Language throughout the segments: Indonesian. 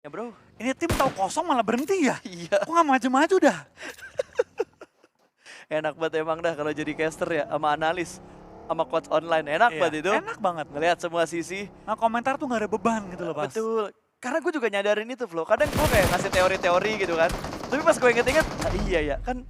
Ya bro, Ini tim tahu kosong malah berhenti ya? iya. Kok nggak maju-maju dah? Enak banget emang dah kalau jadi caster ya, sama analis, sama coach online. Enak Iya, banget itu. enak banget. Ngelihat semua sisi. Nah, komentar tuh nggak ada beban gitu loh, Pas. Betul. Karena gue juga nyadarin itu, Flo. Kadang gue kayak ngasih teori-teori gitu kan. Tapi pas gue inget-inget, ah, iya ya, kan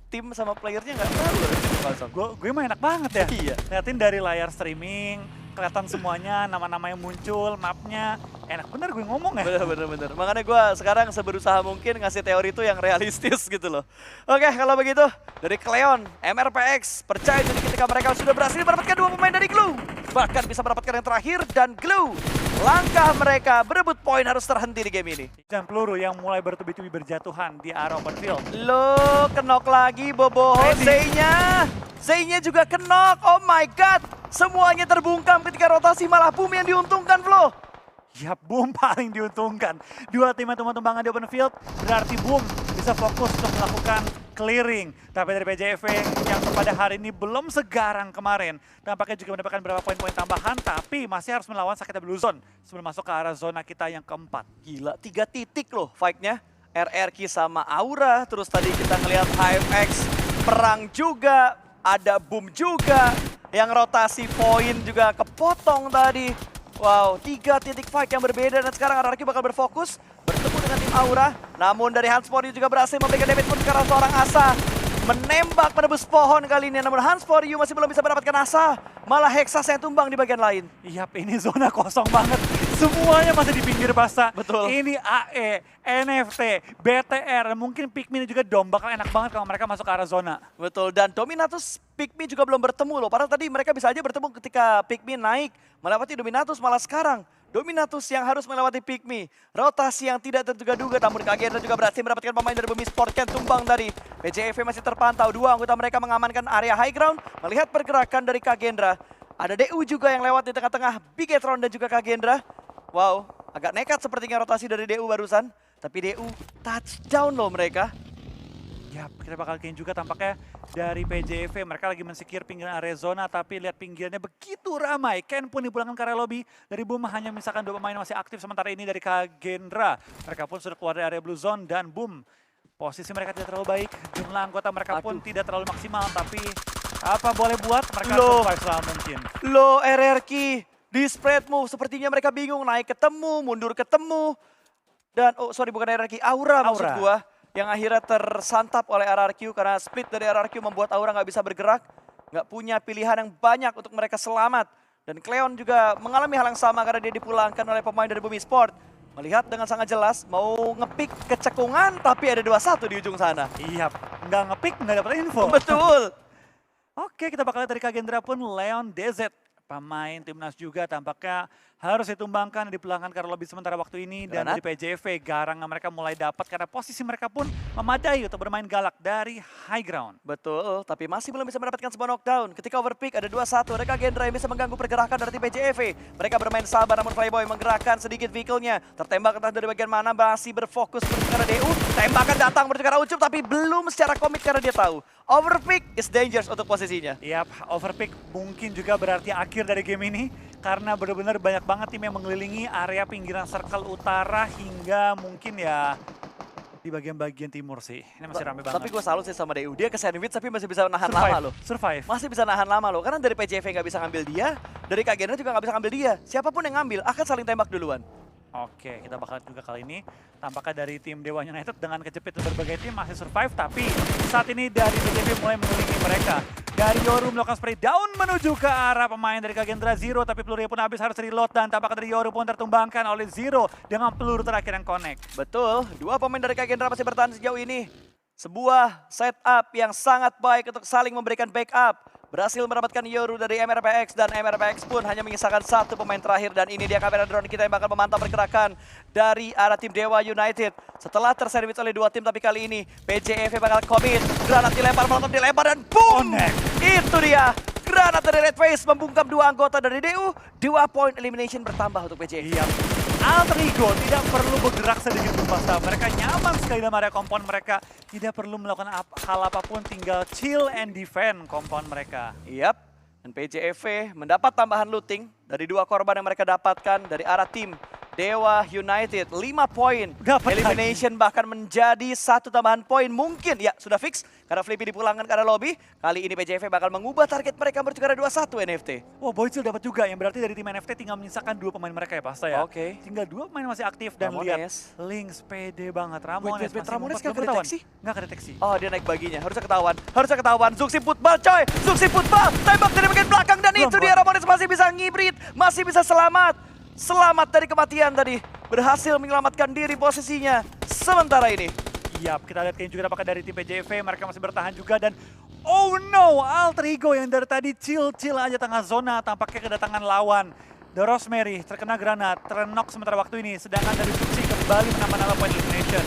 tim sama playernya nggak tahu loh tim kosong. Gue mah enak banget ya. Iya. Liatin dari layar streaming, kelihatan semuanya, nama-nama yang muncul, mapnya. Enak bener gue ngomong ya. Bener. Makanya gue sekarang seberusaha mungkin ngasih teori itu yang realistis gitu loh. Oke, kalau begitu dari Cleon, MRPX percaya diri ketika mereka sudah berhasil mendapatkan 2 pemain dari Glue. Bahkan bisa mendapatkan yang terakhir dan Glue. Langkah mereka berebut poin harus terhenti di game ini. Dan peluru yang mulai bertubi-tubi berjatuhan di arah open field. Lo kenok lagi Boboho Zay-nya. Zay-nya juga kenok. Oh my god. Semuanya terbungkam ketika rotasi malah Boom yang diuntungkan Flo. Ya, Boom paling diuntungkan. Dua tim yang tumbang-tumbangan di open field, berarti Boom bisa fokus untuk melakukan clearing. Tapi dari PJV yang pada hari ini belum segarang kemarin, tampaknya juga mendapatkan beberapa poin-poin tambahan, tapi masih harus melawan sakitnya Blue Zone sebelum masuk ke arah zona kita yang keempat. Gila, 3 titik loh fight-nya. RRQ sama Aura, terus tadi kita ngelihat HFX perang juga, ada Boom juga, yang rotasi poin juga kepotong tadi. Wow, 3 titik fight yang berbeda dan sekarang RRQ bakal berfokus bertemu dengan tim Aura. Namun dari Hanspori juga berhasil memberikan damage pun karena seorang Asa menembak menembus pohon kali ini. Namun Hanspori masih belum bisa mendapatkan Asa, malah Hexas yang tumbang di bagian lain. Yap, ini zona kosong banget. Semuanya masih di pinggir basah. Betul. Ini AE, NFT, BTR, mungkin Pikmin juga Dom bakal enak banget kalau mereka masuk ke arah zona. Betul, dan Dominatus Pikmin juga belum bertemu loh. Padahal tadi mereka bisa aja bertemu ketika Pikmin naik melewati Dominatus, malah sekarang Dominatus yang harus melewati Pikmin. Rotasi yang tidak terduga-duga, namun Kagendra juga berhasil mendapatkan pemain dari Bumi Sport Ken tumbang dari PJV masih terpantau. 2 anggota mereka mengamankan area high ground, melihat pergerakan dari Kagendra. Ada DU juga yang lewat di tengah-tengah Bigetron dan juga Kagendra. Wow, agak nekat sepertinya rotasi dari DU barusan. Tapi DU touchdown loh mereka. Ya, kita bakal gain juga tampaknya dari PJV. Mereka lagi mensecure pinggiran area zona, tapi lihat pinggirannya begitu ramai. Ken pun dipulangkan ke area lobby. Dari Boom hanya misalkan 2 pemain masih aktif, sementara ini dari Kagendra. Mereka pun sudah keluar dari area blue zone dan Boom. Posisi mereka tidak terlalu baik, jumlah anggota mereka pun tidak terlalu maksimal, tapi apa boleh buat, mereka survive selama mungkin. Loh RRQ di spread move, sepertinya mereka bingung naik ketemu, mundur ketemu. Dan, oh sorry bukan RRQ, Aura maksud gua. Yang akhirnya tersantap oleh RRQ karena split dari RRQ membuat Aura nggak bisa bergerak. Nggak punya pilihan yang banyak untuk mereka selamat. Dan Cleon juga mengalami hal yang sama karena dia dipulangkan oleh pemain dari Bumi Sport. Melihat dengan sangat jelas mau ngepick kecekungan tapi ada 2-1 di ujung sana. Iya, nggak ngepick, nggak dapat info. Betul. Oke, kita bakal lihat dari Kagendra pun Leon DZ. Pemain timnas juga tampaknya harus ditumbangkan, dipulangkan ke lobby sementara waktu ini. Dan dari PJV, garang mereka mulai dapat karena posisi mereka pun memadai untuk bermain galak dari high ground. Betul, tapi masih belum bisa mendapatkan sebuah knockdown. Ketika overpick ada 2-1, ada Kagendra yang bisa mengganggu pergerakan dari tim PJV. Mereka bermain sabar namun Flyboy menggerakkan sedikit vehicle-nya. Tertembak entah dari bagian mana, masih berfokus menuju ke arah DU. Tembakan datang menuju ke arah Ucup tapi belum secara komit karena dia tahu overpick is dangerous untuk posisinya. Yap, overpick mungkin juga berarti akhir dari game ini. Karena benar-benar banyak banget tim yang mengelilingi area pinggiran circle utara hingga mungkin ya di bagian-bagian timur sih. Ini masih rame banget. Tapi gue salut sih sama DU, dia ke sandwich tapi masih bisa nahan lama loh. Survive. Masih bisa nahan lama loh, karena dari PJV nggak bisa ngambil dia, dari Kagendra juga nggak bisa ngambil dia. Siapapun yang ngambil akan saling tembak duluan. Oke, kita bakal juga kali ini tampaknya dari tim Dewa United dengan kejepit berbagai tim masih survive, tapi saat ini dari PJV mulai mengelilingi mereka. Dari Yoru melakukan spray down menuju ke arah pemain dari Kagendra Zero, tapi pelurunya pun habis, harus reload dan tampaknya dari Yoru pun tertumbangkan oleh Zero dengan peluru terakhir yang connect. Betul, 2 pemain dari Kagendra masih bertahan sejauh ini. Sebuah setup yang sangat baik untuk saling memberikan backup. Berhasil mendapatkan Yoru dari MRPX dan MRPX pun hanya menyisakan 1 pemain terakhir. Dan ini dia kamera drone kita yang bakal memantau pergerakan dari arah tim Dewa United. Setelah tersandwich oleh 2 tim, tapi kali ini PJV bakal commit. Granat dilempar, molotov dilempar dan boom! Itu dia! Granat dari Red Face membungkam 2 anggota dari DU. 2 point elimination bertambah untuk PJV. Iya. Alter Ego tidak perlu bergerak sedikit pun basta. Mereka nyaman sekali dalam area kompon mereka. Tidak perlu melakukan hal apapun, tinggal chill and defend kompon mereka. Yap, dan PJV mendapat tambahan looting dari 2 korban yang mereka dapatkan dari arah tim Dewa United. 5 poin. Dapat Elimination bahkan menjadi 1 tambahan poin. Mungkin ya sudah fix karena Flippy dipulangkan ke arah lobby. Kali ini PJV bakal mengubah target mereka menuju ke arah 21 NFT. Wah, Boyzil dapat juga, yang berarti dari tim NFT tinggal menyisakan 2 pemain mereka ya Pasta ya. Oke. Tinggal 2 pemain masih aktif dan lihat Ramones. Lynx pede banget. Ramones Wait, masih Ramones ngumpet, nggak belum ketahuan. kedeteksi? Nggak kedeteksi. Oh, dia naik baginya. Harusnya ketahuan. Harusnya ketahuan. Zuxi football coy. Zuxi football. Tembak dari bagian belakang dan itu dia Ramones masih bisa ngibrit. Masih bisa selamat. Selamat dari kematian tadi. Berhasil menyelamatkan diri posisinya. Sementara ini. Yap, kita lihat Kane juga apakah dari tim PJV, mereka masih bertahan juga dan oh no, Alter Ego yang dari tadi chill-chill aja tengah zona tampaknya kedatangan lawan. The Rosemary terkena granat, terknok sementara waktu ini, sedangkan dari Zuxi kembali menambah poin elimination.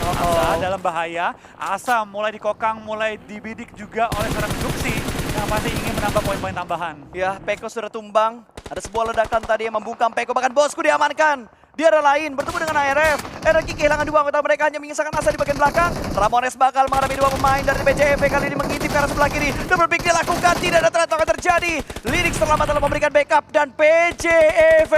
Asa dalam bahaya, Asa mulai dikokang, mulai dibidik juga oleh seorang Zuxi yang pasti ingin menambah poin-poin tambahan. Ya, Peko sudah tumbang. Ada sebuah ledakan tadi yang membungkam Peko, bahkan bosku diamankan. Di arah lain bertemu dengan ARF. Energi kehilangan 2 anggota mereka, hanya menyisakan Asa di bagian belakang. Ramones bakal menghadapi 2 pemain dari PJV, kali ini mengintip ke arah sebelah kiri. Double pick dilakukan, tidak ada threat akan terjadi. Linux selamat dalam memberikan backup dan PJV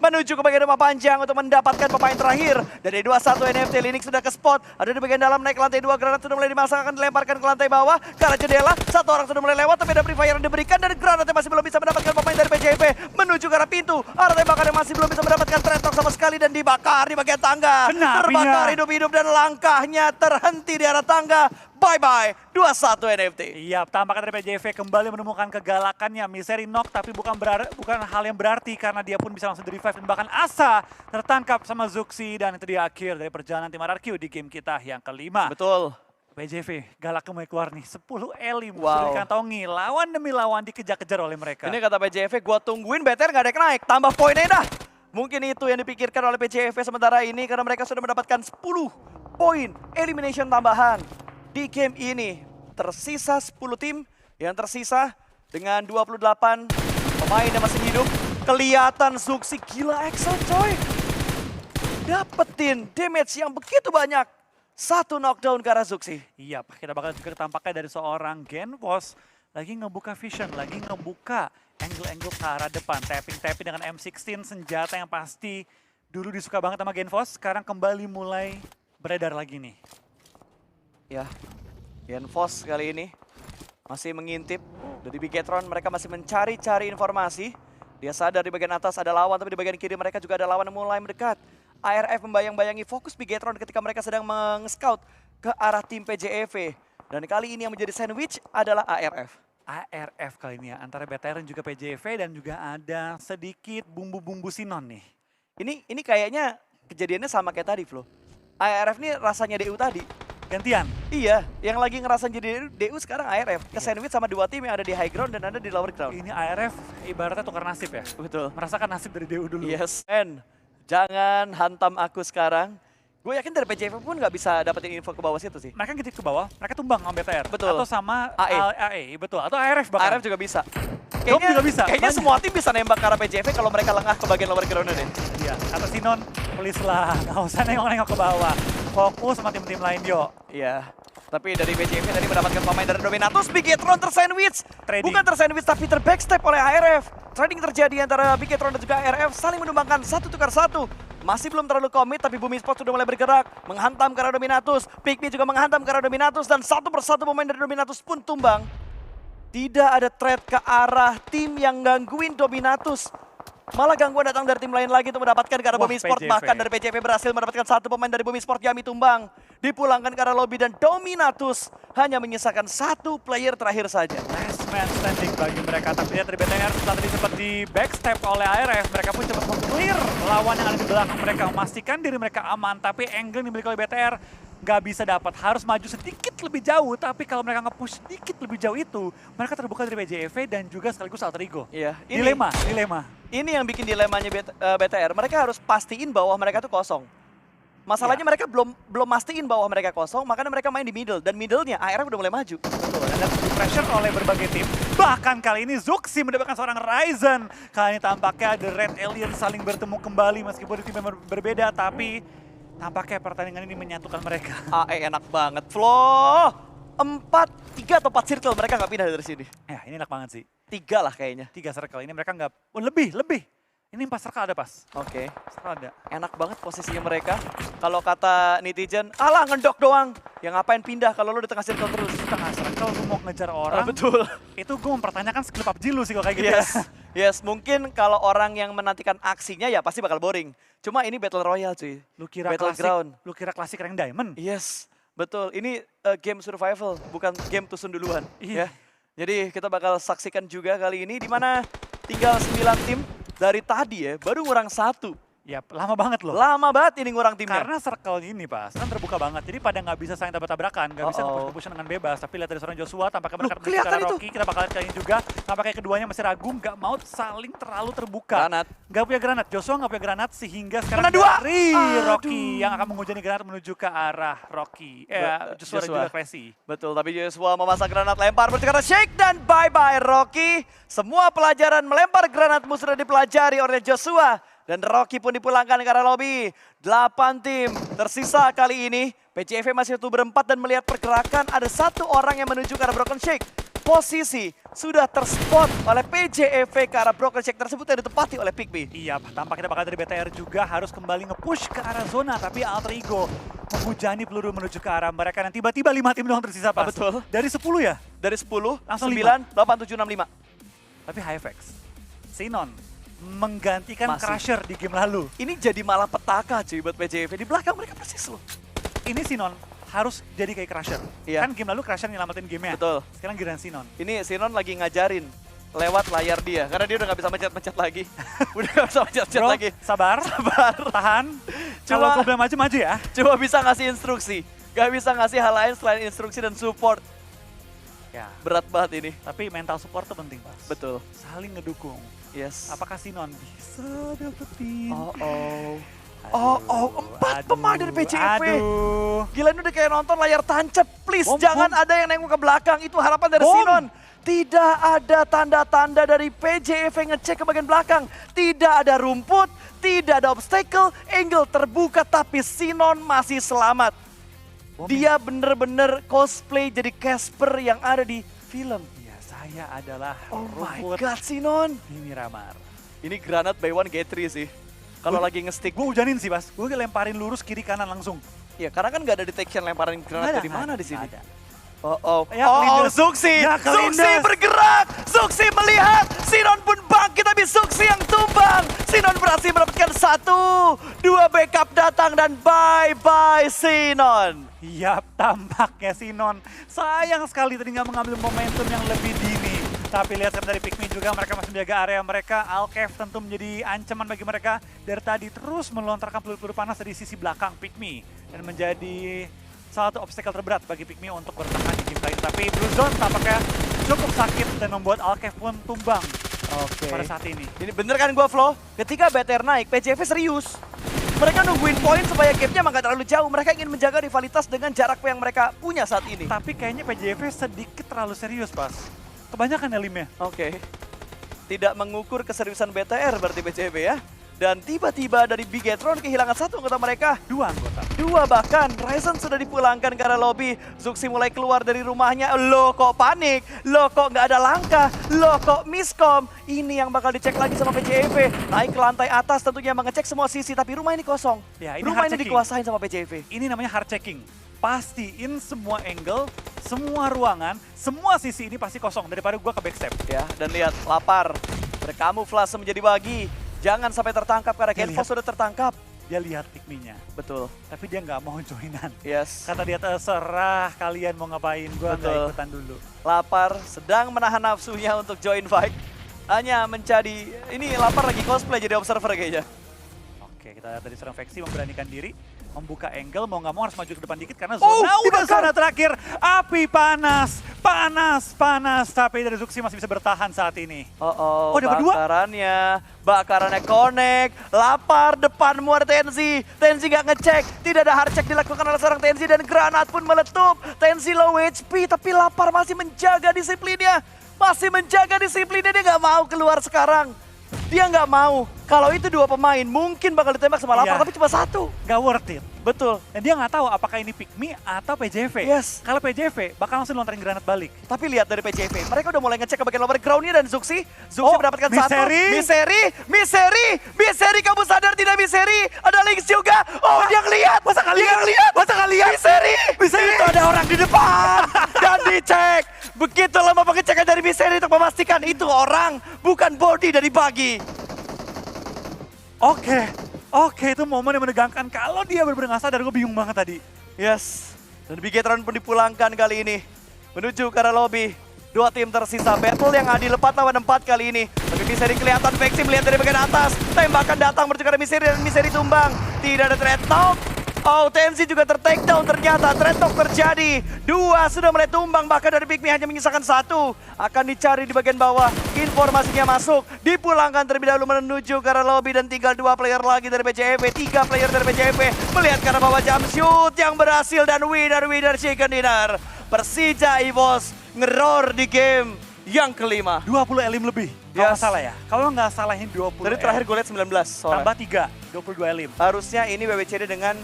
menuju ke bagian rumah panjang untuk mendapatkan pemain terakhir. Dari 21 NFT, Linux sudah ke spot. Ada di bagian dalam, naik ke lantai 2, granat sudah mulai dimasakkan, dilemparkan ke lantai bawah. Ke arah jendela, 1 orang sudah mulai lewat, tapi ada free fire yang diberikan dan granatnya masih belum bisa mendapatkan pemain dari PJV. Menuju ke arah pintu, arah tembakan yang masih belum bisa mendapatkan threat sama sekali dan dibakar di bagian tangga. Kena Terbakar apinya. hidup-hidup dan langkahnya terhenti di arah tangga. Bye-bye, 21 NFT. Iya, tampaknya dari PJV kembali menemukan kegalakannya. Misery knock tapi bukan hal yang berarti karena dia pun bisa langsung di-revive dan bahkan Asa tertangkap sama Zuxi dan itu dia akhir dari perjalanan tim RRQ di game kita yang kelima. Betul. PJV galaknya mulai keluar nih, 10 elim Wow. sudah dikantongi, lawan demi lawan dikejar-kejar oleh mereka. Ini kata PJV, gua tungguin BTR nggak ada yang naik, tambah poinnya dah. Mungkin itu yang dipikirkan oleh PJV sementara ini karena mereka sudah mendapatkan 10 poin elimination tambahan di game ini. Tersisa 10 tim yang tersisa dengan 28 pemain yang masih hidup. Kelihatan Zuxi gila Excel coy. Dapetin damage yang begitu banyak. 1 knockdown ke arah Zuxi. Iya, kita bakal juga tampaknya dari seorang Genpos lagi ngebuka vision, lagi ngebuka angle-angle ke arah depan. Tapping-tapping dengan M16, senjata yang pasti dulu disuka banget sama Genpos, sekarang kembali mulai beredar lagi nih. Ya, Genfos kali ini masih mengintip. Dari Bigetron mereka masih mencari-cari informasi. Dia sadar di bagian atas ada lawan, tapi di bagian kiri mereka juga ada lawan yang mulai mendekat. ARF membayang-bayangi fokus Bigetron ketika mereka sedang meng-scout ke arah tim PJEV. Dan kali ini yang menjadi sandwich adalah ARF. ARF kali ini ya, antara BTR dan juga PJV dan juga ada sedikit bumbu-bumbu Sinon nih. Ini kayaknya kejadiannya sama kayak tadi, Flo. ARF ini rasanya DU tadi. Gantian. Iya, yang lagi ngerasain jadi DU sekarang ARF. Ke sandwich sama 2 tim yang ada di high ground dan ada di lower ground. Ini ARF ibaratnya tukar nasib ya. Betul. Merasakan nasib dari DU dulu. Yes. And jangan hantam aku sekarang. Gue yakin dari PJV pun nggak bisa dapetin info ke bawah situ sih. Mereka ngintip ke bawah, mereka tumbang sama BTR. Betul. Atau sama AE. AE, betul. Atau ARF bahkan. ARF juga bisa. Dom juga bisa, Kayaknya banyak. semua tim bisa nembak ke arah PJV kalau mereka lengah ke bagian lower ground deh. Iya, kata Sinon, please lah, nggak usah nengok-nengok ke bawah. Fokus sama tim-tim lain, yuk. Iya. Tapi dari PJV tadi mendapatkan pemain dari Dominatus, Bigetron tersandwich. Trading. Bukan tersandwich tapi terbackstep oleh ARF. Trading terjadi antara Bigetron dan juga ARF saling menumbangkan 1 tukar 1. Masih belum terlalu komit tapi Bumi Sports sudah mulai bergerak. Menghantam ke arah Dominatus. Pikmi juga menghantam ke arah Dominatus dan satu persatu pemain dari Dominatus pun tumbang. Tidak ada threat ke arah tim yang gangguin Dominatus. Malah gangguan datang dari tim lain lagi untuk mendapatkan ke arah Wah, Bumi Sport. PJV. Bahkan dari PJV berhasil mendapatkan 1 pemain dari Bumi Sport, Yami tumbang. Dipulangkan ke arah lobby dan Dominatus hanya menyisakan 1 player terakhir saja. Last man standing bagi mereka. Tapi lihat dari BTR setelah tadi sempat di backstep oleh ARF. Mereka pun cepat meng-clear lawan yang ada di belakang mereka. Memastikan diri mereka aman. Tapi angle yang dimiliki oleh BTR nggak bisa dapat. Harus maju sedikit lebih jauh. Tapi kalau mereka nge-push sedikit lebih jauh itu, mereka terbuka dari PJV dan juga sekaligus Alter Ego. Iya, Dilema. Ini yang bikin dilemanya BTR. Mereka harus pastiin bahwa mereka tuh kosong. Masalahnya Ya. mereka belum mastiin bahwa mereka kosong, makanya mereka main di middle. Dan middle-nya ARF udah mulai maju. Betul, dan di pressure oleh berbagai tim. Bahkan kali ini Zuxi mendapatkan seorang Ryzen. Kali ini tampaknya The Red Alien saling bertemu kembali meskipun di tim yang berbeda. Tapi tampaknya pertandingan ini menyatukan mereka. AE enak banget, Flo. 4, 3 atau 4 circle mereka nggak pindah dari sini. Ya, ini enak banget sih. 3 lah kayaknya. 3 circle, ini mereka nggak, oh lebih. Ini 4 circle ada pas. Oke. Circle ada. Enak banget posisinya mereka. Kalau kata netizen, alah ngedok doang. Ya ngapain pindah kalau lu di tengah circle terus. Tengah circle lu mau ngejar orang, Betul. itu gue mempertanyakan skill PUBG lu sih kalau kayak gitu Yes, ya. yes. Mungkin kalau orang yang menantikan aksinya ya pasti bakal boring. Cuma ini Battle Royale cuy. Lu kira Battleground. klasik, lu kira klasik rank diamond? Yes, betul. Ini game survival, bukan game tusun duluan. Iya. Ya. Jadi kita bakal saksikan juga kali ini di mana tinggal 9 tim dari tadi ya, baru ngurang 1. Ya lama banget loh. Lama banget ini ngurang timnya. Karena circle ini pas kan terbuka banget, jadi pada nggak bisa saling tabrak-tabrakan, nggak bisa nge-push dengan bebas. Tapi lihat dari seorang Joshua, tampaknya mereka kelihatan secara itu. Rocky, kita bakal lihat kali ini juga. Tampaknya keduanya masih ragu, nggak mau saling terlalu terbuka. Granat. Nggak punya granat, Joshua nggak punya granat sehingga sekarang Kena 2. dari Aduh. Rocky yang akan menghujani granat menuju ke arah Rocky. Joshua dan juga Classy. Betul, tapi Joshua memasang granat lempar berkata shake dan bye-bye Rocky. Semua pelajaran melempar granatmu sudah dipelajari oleh Joshua. Dan Rocky pun dipulangkan ke arah lobby. 8 tim tersisa kali ini. PJV masih utuh berempat dan melihat pergerakan ada 1 orang yang menuju ke arah Broken Shake. Posisi sudah terspot oleh PJV ke arah Broken Shake tersebut yang ditempati oleh Pikmi. Iya, tampaknya bakal dari BTR juga harus kembali nge-push ke arah zona. Tapi Alter Ego menghujani peluru menuju ke arah mereka. Dan tiba-tiba 5 tim doang tersisa pas. Betul. Dari 10 ya? Dari 10, Langsung 9, 8, 7, 6, 5. Tapi HFX, Sinon menggantikan Masih. Crusher di game lalu. Ini jadi malah petaka cuy buat PJV. Di belakang mereka persis loh. Ini Sinon harus jadi kayak Crusher. Iya. Kan game lalu Crusher nyelamatin gamenya. Betul. Sekarang giliran Sinon. Ini Sinon lagi ngajarin lewat layar dia. Karena dia udah gak bisa mencet-mencet lagi. Udah gak bisa mencet-mencet Bro, lagi. sabar, Sabar. tahan. Kalau Cuma- problem maju-maju ya. Cuma bisa ngasih instruksi. Gak bisa ngasih hal lain selain instruksi dan support. Ya. Berat banget ini. Tapi mental support tuh penting, Pas. Betul. Saling ngedukung. Yes. Apakah Sinon bisa dapetin? Oh, 4 pemain dari PJV. Aduh. Gila ini udah kayak nonton layar tancap. Please Bom, jangan bom. ada yang nengok ke belakang. Itu harapan dari Bom. Sinon. Tidak ada tanda-tanda dari PJV ngecek ke bagian belakang. Tidak ada rumput, tidak ada obstacle, angle terbuka tapi Sinon masih selamat. Bom. Dia bener-bener cosplay jadi Casper yang ada di film. Ya, saya adalah Oh my rumput god Sinon. di Miramar. Ini granat by one get three sih. Kalau Gua- lagi nge-stick. Gue hujanin sih, Bas. Gue lemparin lurus kiri kanan langsung. Ya karena kan nggak ada detection lemparan granat dari mana di sini. Ada. Oh, Ya, oh, kelindes. Zuxi, Ya, kelindes. Zuxi bergerak, Zuxi melihat, Sinon pun bangkit tapi Zuxi yang tumbang. Sinon berhasil mendapatkan 1, 2 backup datang dan bye-bye Sinon. Yap, tampaknya Sinon sayang sekali tadi nggak mengambil momentum yang lebih dini. Tapi lihat sekarang dari Pikmi juga, mereka masih menjaga area mereka. Alkev tentu menjadi ancaman bagi mereka. Dari tadi terus melontarkan peluru-peluru panas dari sisi belakang Pikmi. Dan menjadi salah satu obstacle terberat bagi Pikmi untuk bertahan di game kali ini. Tapi Blue Zone tampaknya cukup sakit dan membuat Alkev pun tumbang Oke. pada saat ini. Ini bener kan gua Flo? Ketika BTR naik, PJV serius. Mereka nungguin poin supaya gapnya emang gak terlalu jauh. Mereka ingin menjaga rivalitas dengan jarak yang mereka punya saat ini. Tapi kayaknya PJV sedikit terlalu serius, Pas. Kebanyakan elimnya. Oke. Tidak mengukur keseriusan BTR berarti PJV ya. Dan tiba-tiba dari Bigetron kehilangan 1 anggota mereka. 2 anggota. 2 bahkan, Ryzen sudah dipulangkan ke arah lobby. Zuxi mulai keluar dari rumahnya. Loh kok panik? Loh kok nggak ada langkah? Loh kok miskom? Ini yang bakal dicek lagi sama PJV. Naik ke lantai atas tentunya mengecek semua sisi. Tapi rumah ini kosong. Ya, ini Rumah hard ini checking. dikuasain sama PJV. Ini namanya hard checking. Pastiin semua angle, semua ruangan, semua sisi ini pasti kosong daripada gua ke backstep. Ya, dan lihat, lapar. Berkamuflase menjadi bagi. Jangan sampai tertangkap karena Ya, Kenfo lihat. sudah tertangkap. Dia lihat pikminya, Betul. tapi dia nggak mau joinan. Yes. Kata dia terserah kalian mau ngapain, gua nggak Betul. ikutan dulu. Lapar sedang menahan nafsunya untuk join fight. Hanya menjadi, ini lapar lagi cosplay jadi observer kayaknya. Oke, kita lihat tadi seorang Veksi memberanikan diri, membuka angle, mau nggak mau harus maju ke depan dikit karena Oh, zona udah dibakar. zona terakhir. Api panas, panas. Tapi dari Zuxi masih bisa bertahan saat ini. Oh, Oh, dapat 2? Bakarannya connect, lapar depanmu ada Tenzi. Tenzi nggak ngecek, tidak ada hard check dilakukan oleh seorang Tenzi dan granat pun meletup. Tenzi low HP tapi lapar masih menjaga disiplinnya. Masih menjaga disiplinnya, dia nggak mau keluar sekarang. Dia nggak mau. Kalau itu 2 pemain mungkin bakal ditembak sama lapar Iya. tapi cuma 1. Gak worth it. Betul. Dan dia nggak tahu apakah ini Pikmi atau PJV. Yes. Kalau PJV bakal langsung lontarin granat balik. Tapi lihat dari PJV, mereka udah mulai ngecek ke bagian lower ground-nya dan Zuxi. Zuxi mendapatkan satu. Miseri, kamu sadar tidak Miseri? Ada Lynx juga. Oh, dia ngeliat. Masa kalian? Masa kalian? Miseri. Itu ada orang di depan. Dan dicek. Begitu lama pengecekan dari Miseri untuk memastikan itu orang, bukan body dari Bagi. Oke, itu momen yang menegangkan. Kalau dia benar-benar nggak sadar, gue bingung banget tadi. Yes. Dan Bigetron pun dipulangkan kali ini. Menuju ke arah lobby. Dua tim tersisa. Battle yang adil 4 lawan 4 kali ini. Tapi Miseri kelihatan Vexi melihat dari bagian atas. Tembakan datang menuju ke arah Miseri dan Miseri tumbang. Tidak ada threat knock. Oh, Tenzi juga ter-takedown ternyata. Threat knock terjadi. Dua sudah mulai tumbang. Bahkan dari Pikmi hanya menyisakan satu. Akan dicari di bagian bawah. Informasinya masuk. Dipulangkan terlebih dahulu menuju ke arah lobby. Dan tinggal 2 player lagi dari PJV. 3 player dari PJV. Melihat ke arah bawah jump shoot yang berhasil. Dan winner chicken dinner. Persija EVOS ngeror di game yang kelima. 20 elim lebih. Kalau nggak Yes. salah ya. Kalau nggak salahin 20 Tadi terakhir gue lihat 19 soalnya. tambah 3, 22 elim. Harusnya ini WWCD dengan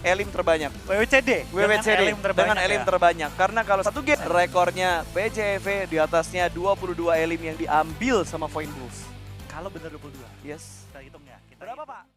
elim terbanyak. WWCD WWCD dengan elim ya. terbanyak. Karena kalau satu game rekornya PJV di atasnya 22 elim yang diambil sama Point Bulls. Kalau bener 22. Yes. Kita hitung ya. Berapa Pak?